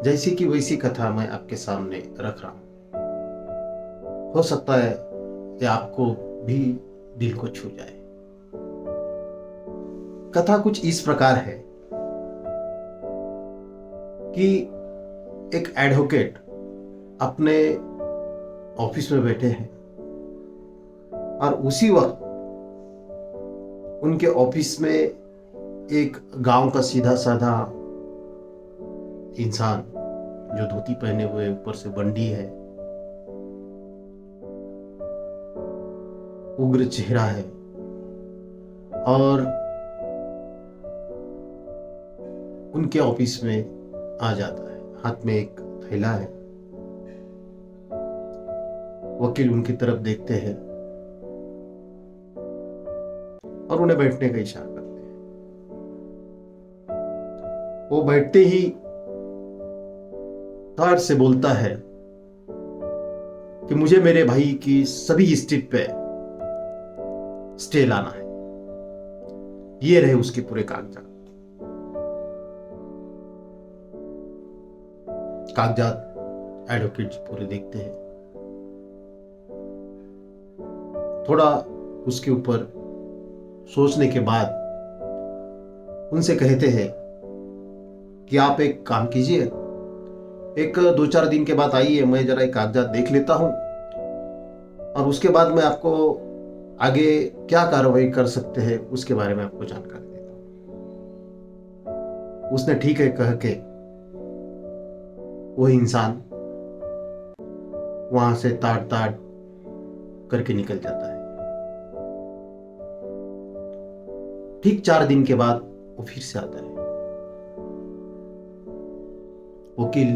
जैसी की वैसी कथा मैं आपके सामने रख रहा हूं। हो सकता है कि आपको भी दिल को छू जाए। कथा कुछ इस प्रकार है कि एक एडवोकेट अपने ऑफिस में बैठे हैं और उसी वक्त उनके ऑफिस में एक गांव का सीधा साधा इंसान जो धोती पहने हुए ऊपर से बंडी है, उग्र चेहरा है और उनके ऑफिस में आ जाता है। हाथ में एक थैला है। वकील उनकी तरफ देखते हैं और उन्हें बैठने का इशारा करते हैं। वो बैठते ही तार से बोलता है कि मुझे मेरे भाई की सभी स्टेट पे स्टे लाना है। ये रहे उसके पूरे कागजात। कागजात एडवोकेट जी पूरे देखते हैं। थोड़ा उसके ऊपर सोचने के बाद उनसे कहते हैं कि आप एक काम कीजिए, एक 2-4 दिन के बाद आइए, मैं जरा एक कागजात देख लेता हूं और उसके बाद मैं आपको आगे क्या कार्रवाई कर सकते हैं उसके बारे में आपको जानकारी देता हूं। उसने ठीक है कह के वो इंसान वहां से ताड़ ताड़ करके निकल जाता है। ठीक 4 दिन के बाद वो फिर से आता है। वकील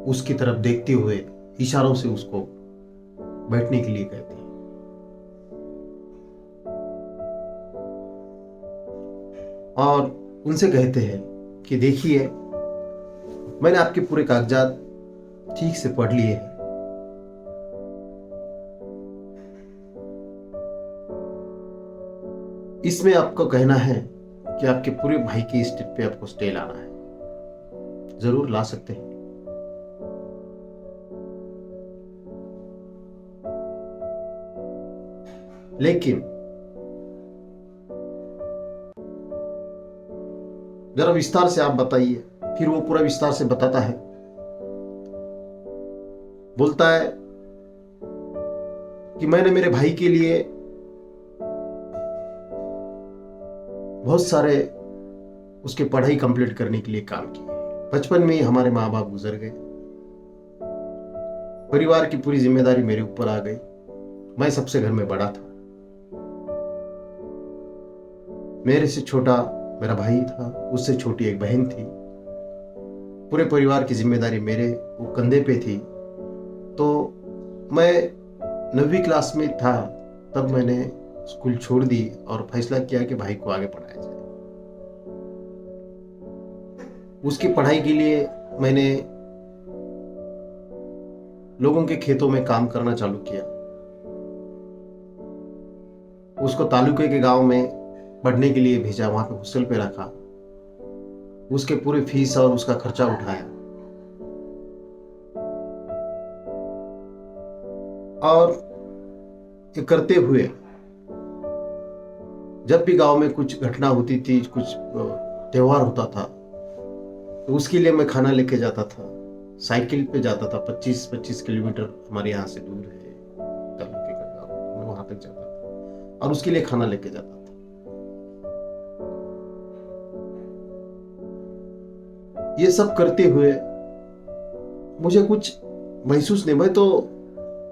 उसकी तरफ देखते हुए इशारों से उसको बैठने के लिए कहते हैं और उनसे कहते हैं कि देखिए, मैंने आपके पूरे कागजात ठीक से पढ़ लिए हैं। इसमें आपको कहना है कि आपके पूरे भाई की स्टेट पे आपको स्टे लाना है। जरूर ला सकते हैं, लेकिन जरा विस्तार से आप बताइए। फिर वो पूरा विस्तार से बताता है। बोलता है कि मैंने मेरे भाई के लिए बहुत सारे उसके पढ़ाई कंप्लीट करने के लिए काम किए। बचपन में ही हमारे माँ बाप गुजर गए। परिवार की पूरी जिम्मेदारी मेरे ऊपर आ गई। मैं सबसे घर में बड़ा था। मेरे से छोटा मेरा भाई था, उससे छोटी एक बहन थी। पूरे परिवार की जिम्मेदारी मेरे वो कंधे पे थी। तो मैं 9वीं क्लास में था तब मैंने स्कूल छोड़ दी और फैसला किया कि भाई को आगे पढ़ाया जाए। उसकी पढ़ाई के लिए मैंने लोगों के खेतों में काम करना चालू किया। उसको तालुके के गांव में पढ़ने के लिए भेजा, वहां पे हॉस्टल पे रखा। उसके पूरे फीस और उसका खर्चा उठाया और ये करते हुए जब भी गांव में कुछ घटना होती थी, कुछ त्योहार होता था, तो उसके लिए मैं खाना लेके जाता था। साइकिल पे जाता था। 25-25 किलोमीटर हमारे यहाँ से दूर है तालुके का गाँव। मैं वहां तक जाता था और उसके लिए खाना लेके जाता था। ये सब करते हुए मुझे कुछ महसूस नहीं। मैं तो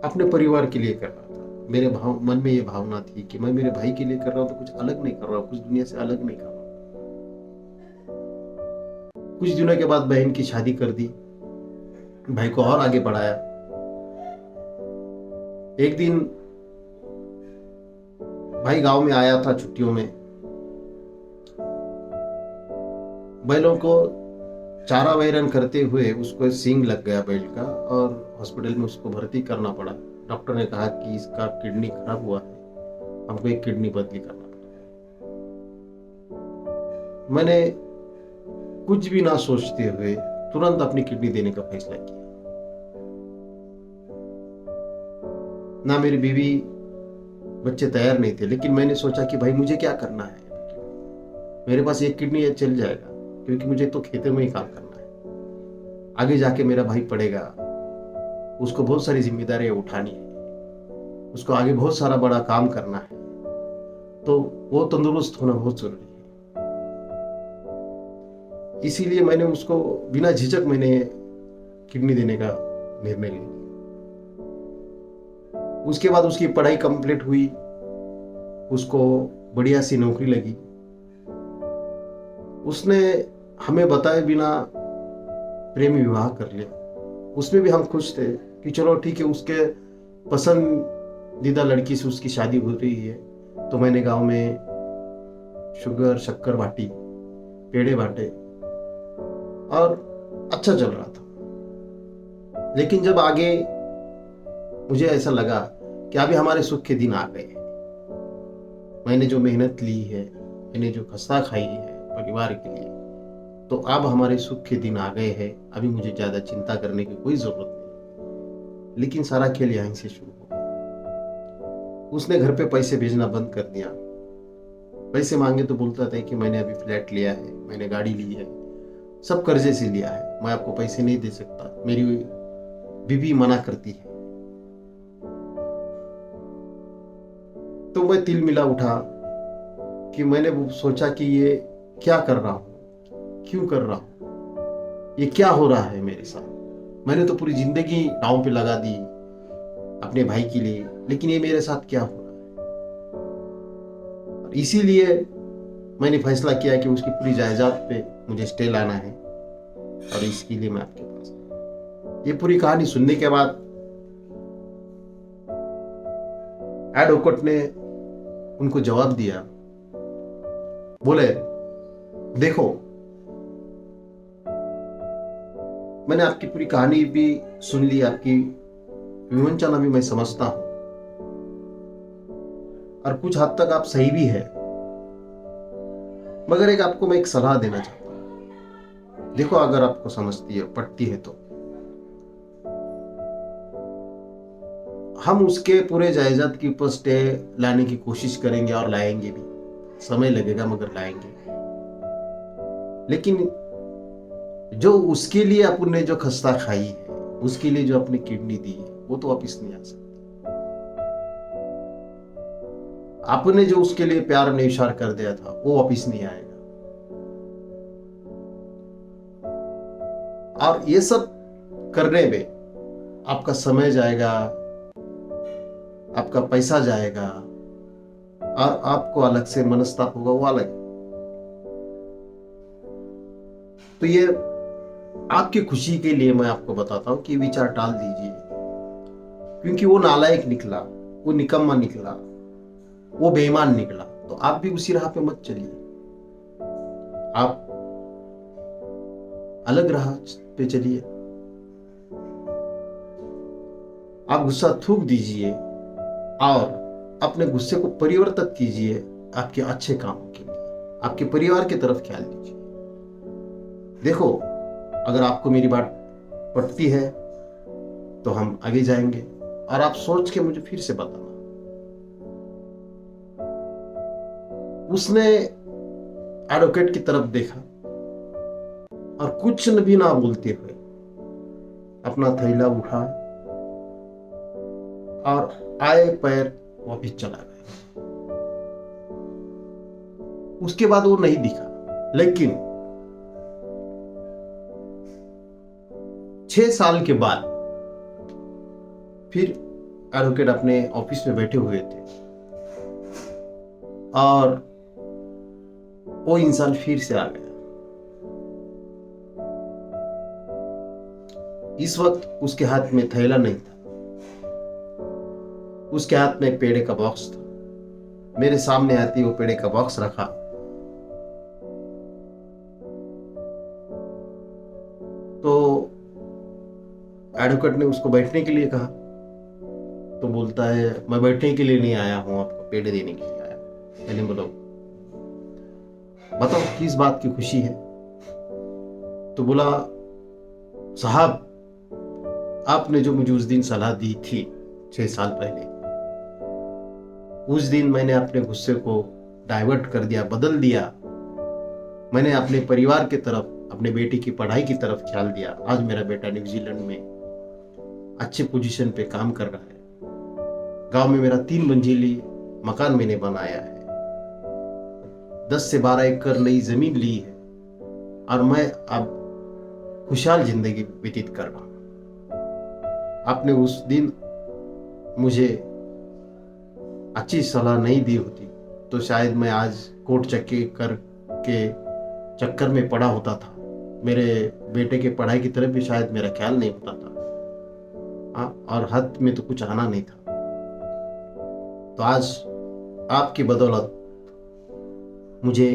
अपने परिवार के लिए कर रहा था। मेरे मन में ये भावना थी कि मैं मेरे भाई के लिए कर रहा हूं, तो कुछ अलग नहीं कर रहा हूं, कुछ दुनिया से अलग नहीं कर रहा हूं। कुछ दिनों के बाद बहन की शादी कर दी, भाई को और आगे बढ़ाया। एक दिन भाई गांव में आया था छुट्टियों में। बैलों को चारा वैरन करते हुए उसको सींग लग गया बैल का और हॉस्पिटल में उसको भर्ती करना पड़ा। डॉक्टर ने कहा कि इसका किडनी खराब हुआ है, हमको एक किडनी बदली करना पड़ा। मैंने कुछ भी ना सोचते हुए तुरंत अपनी किडनी देने का फैसला किया। ना मेरी बीवी बच्चे तैयार नहीं थे, लेकिन मैंने सोचा कि भाई मुझे क्या करना है, मेरे पास एक किडनी है, चल जाएगा, क्योंकि मुझे तो खेतों में ही काम करना है। आगे जाके मेरा भाई पढ़ेगा, उसको बहुत सारी जिम्मेदारियां उठानी है, उसको आगे बहुत सारा बड़ा काम करना है, तो वो तंदुरुस्त होना बहुत जरूरी है। इसीलिए मैंने उसको बिना झिझक मैंने किडनी देने का निर्णय लिया। उसके बाद उसकी पढ़ाई कंप्लीट हुई, उसको बढ़िया सी नौकरी लगी। उसने हमें बताए बिना प्रेम विवाह कर लिया। उसमें भी हम खुश थे कि चलो ठीक है, उसके पसंदीदा लड़की से उसकी शादी हो रही है। तो मैंने गांव में शुगर शक्कर बांटी, पेड़े बांटे और अच्छा चल रहा था। लेकिन जब आगे मुझे ऐसा लगा कि अभी हमारे सुख के दिन आ गए हैं। मैंने जो मेहनत ली है, मैंने जो खस्ता खाई है परिवार के लिए, तो अब हमारे सुख के दिन आ गए हैं। अभी मुझे ज्यादा चिंता करने की कोई जरूरत नहीं। लेकिन सारा खेल यहीं से शुरू हो गया। उसने घर पे पैसे भेजना बंद कर दिया। पैसे मांगे तो बोलता था कि मैंने अभी फ्लैट लिया है, मैंने गाड़ी ली है, सब कर्जे से लिया है, मैं आपको पैसे नहीं दे सकता। मेरी बीवी मना करती है। तो मैं तिल मिला उठा कि मैंने वो सोचा कि ये क्या कर रहा हूं, क्यों कर रहा हूं, ये क्या हो रहा है मेरे साथ। मैंने तो पूरी जिंदगी दांव पे लगा दी अपने भाई के लिए, लेकिन ये मेरे साथ क्या हो रहा है। और इसीलिए मैंने फैसला किया कि उसकी पूरी जायदाद पे मुझे स्टे लाना है, और इसके लिए मैं आपके पास आया। ये पूरी कहानी सुनने के बाद एडवोकेट ने उनको जवाब दिया, बोले देखो, मैंने आपकी पूरी कहानी भी सुन ली, आपकी विवंचना भी मैं समझता हूं, और कुछ हद तक आप सही भी है। मगर आपको मैं एक सलाह देना चाहता हूं। देखो, अगर आपको समझती है, पटती है, तो हम उसके पूरे जायदाद के ऊपर स्टे लाने की कोशिश करेंगे और लाएंगे भी। समय लगेगा मगर लाएंगे। लेकिन जो उसके लिए अपन ने जो खस्ता खाई है, उसके लिए जो अपनी किडनी दी है, वो तो वापिस नहीं आ सकती। आपने जो उसके लिए प्यार निशार कर दिया था, वो वापिस नहीं आएगा। और ये सब करने में आपका समय जाएगा, आपका पैसा जाएगा, और आपको अलग से मनस्ताप होगा, वो अलग। तो ये आपकी खुशी के लिए मैं आपको बताता हूं कि विचार टाल दीजिए, क्योंकि वो नालायक निकला, वो निकम्मा निकला, वो बेईमान निकला। तो आप भी उसी राह पे मत चलिए, आप अलग राह पे चलिए। आप गुस्सा थूक दीजिए और अपने गुस्से को परिवर्तित कीजिए आपके अच्छे कामों के लिए, आपके परिवार की तरफ ख्याल दीजिए। देखो, अगर आपको मेरी बात पटती है तो हम आगे जाएंगे, और आप सोच के मुझे फिर से बताना। उसने एडवोकेट की तरफ देखा और कुछ भी ना बोलते हुए अपना थैला उठा और आए पैर वापिस चला गया। उसके बाद वो नहीं दिखा। लेकिन 6 साल के बाद फिर एडवोकेट अपने ऑफिस में बैठे हुए थे, और वो इंसान फिर से आ गया। इस वक्त उसके हाथ में थैला नहीं था, उसके हाथ में एक पेड़े का बॉक्स था। मेरे सामने आती वो पेड़े का बॉक्स रखा, तो एडवोकेट ने उसको बैठने के लिए कहा। तो बोलता है, मैं बैठने के लिए नहीं आया हूं, आपको पेड़े देने के लिए आया। मैंने बोला, बताओ किस बात की खुशी है। तो बोला, साहब आपने जो मुझे उस दिन सलाह दी थी 6 साल पहले, उस दिन मैंने अपने गुस्से को डाइवर्ट कर दिया, बदल दिया। मैंने अपने परिवार की तरफ, अपने बेटे की पढ़ाई की तरफ ख्याल दिया। आज मेरा बेटा न्यूजीलैंड में अच्छे पोजीशन पे काम कर रहा है। गांव में मेरा 3 मंजिली मकान मैंने बनाया है, 10 से 12 एकड़ नई जमीन ली है और मैं अब खुशहाल जिंदगी व्यतीत कर रहा हूं। आपने उस दिन मुझे अच्छी सलाह नहीं दी होती तो शायद मैं आज कोर्ट चक्कर में पड़ा होता था। मेरे बेटे के पढ़ाई की तरफ भी शायद मेरा ख्याल नहीं होता था। और हाथ में तो कुछ आना नहीं था। तो आज आपकी बदौलत मुझे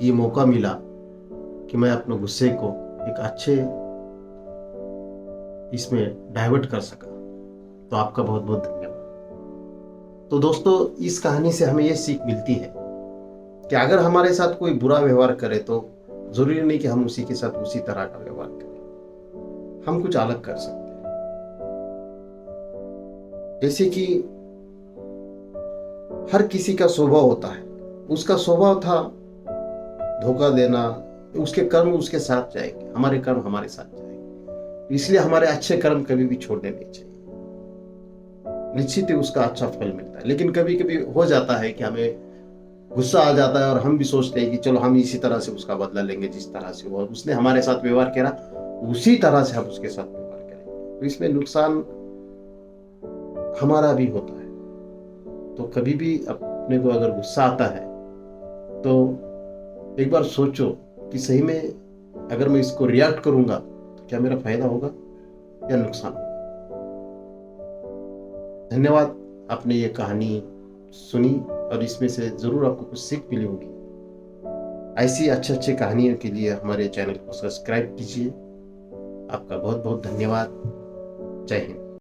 ये मौका मिला कि मैं अपने गुस्से को एक अच्छे इसमें डाइवर्ट कर सका। तो आपका बहुत बहुत धन्यवाद। तो दोस्तों, इस कहानी से हमें यह सीख मिलती है कि अगर हमारे साथ कोई बुरा व्यवहार करे तो जरूरी नहीं कि हम उसी के साथ उसी तरह का व्यवहार करें। हम कुछ अलग कर सकते हैं। जैसे कि हर किसी का स्वभाव होता है। उसका स्वभाव था धोखा देना। उसके कर्म उसके साथ जाएंगे, हमारे कर्म हमारे साथ जाएंगे। इसलिए हमारे अच्छे कर्म कभी भी छोड़ने नहीं चाहिए। निश्चित ही उसका अच्छा फल मिलता है। लेकिन कभी कभी हो जाता है कि हमें गुस्सा आ जाता है और हम भी सोचते हैं कि चलो हम इसी तरह से उसका बदला लेंगे, जिस तरह से वो उसने हमारे साथ व्यवहार किया उसी तरह से हम उसके साथ व्यवहार करेंगे। तो इसमें नुकसान हमारा भी होता है। तो कभी भी अपने को अगर गुस्सा आता है तो एक बार सोचो कि सही में अगर मैं इसको रिएक्ट करूंगा तो क्या मेरा फायदा होगा या नुकसान होगा। धन्यवाद, आपने ये कहानी सुनी और इसमें से जरूर आपको कुछ सीख मिली होगी। ऐसी अच्छी कहानियों के लिए हमारे चैनल को सब्सक्राइब कीजिए। आपका बहुत बहुत धन्यवाद। जय हिंद।